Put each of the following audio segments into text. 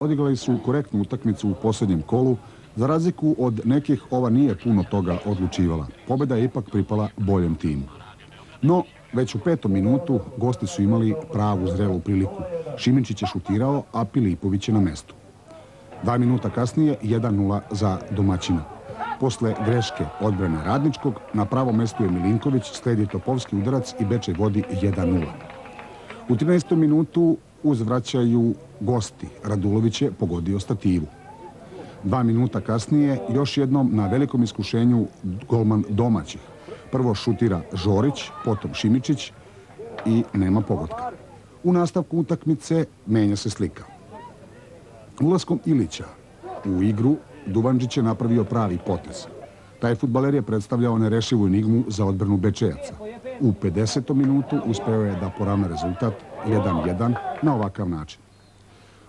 Odigrali su korektnu utakmicu u posljednjem kolu, za razliku od nekih ova nije puno toga odlučivala. Pobjeda je ipak pripala boljem timu. No, već u 5. minutu gosti su imali pravu zrelu priliku. Šiminčić je šutirao, a Pilipović je na mestu. 2 minuta kasnije 1:0 za domaćina. Posle greške odbrane Radničkog, na pravom mestu je Milinković, sledi topovski udarac i Bečej vodi 1:0. U 13. minutu uzvraćaju gosti. Radulović je pogodio stativu. 2 minuta kasnije, još jednom na velikom iskušenju golman domaćih. Prvo šutira Žorić, potom Šimičić i nema pogotka. U nastavku utakmice menja se slika. Ulaskom Ilića u igru Duvandžić je napravio pravi potez. Taj fudbaler je predstavljao nerešivu enigmu za odbranu Bečejaca. U 50. minutu uspeo je da poravna rezultat 1:1 na ovakav način.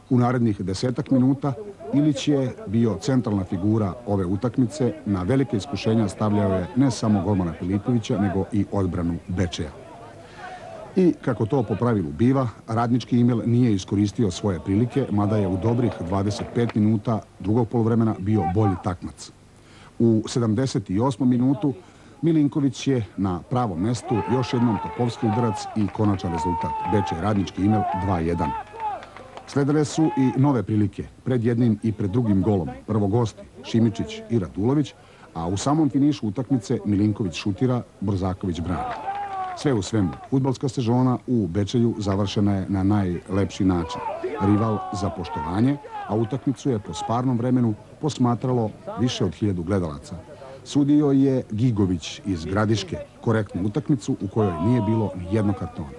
U narednih 10 minuta Ilić je bio centralna figura ove utakmice, na velike iskušenja stavljao je ne samo golmana Pilipovića, nego i odbranu Bečeja. I kako to po pravilu biva, Radnički Imel nije iskoristio svoje prilike, mada je u dobrih 25 minuta drugog poluvremena bio bolji takmac. U 78. minutu Milinković je na pravom mestu, još jednom topovski udarac i konačan rezultat. Bečej Radnički Imel 2:1. Sledile su i nove prilike, pred jednim i pred drugim golom. Prvo gosti, Šimičić i Radulović, a u samom finišu utakmice Milinković šutira, Brzaković brani. Sve u svemu, fudbalska sezona u Bečeju završena je na najlepši način. Rival za poštovanje, a utakmicu je po sparnom vremenu posmatralo više od 1000 gledalaca. Sudio je Gigović iz Gradiške, korektnu utakmicu u kojoj nije bilo ni jednog kartona.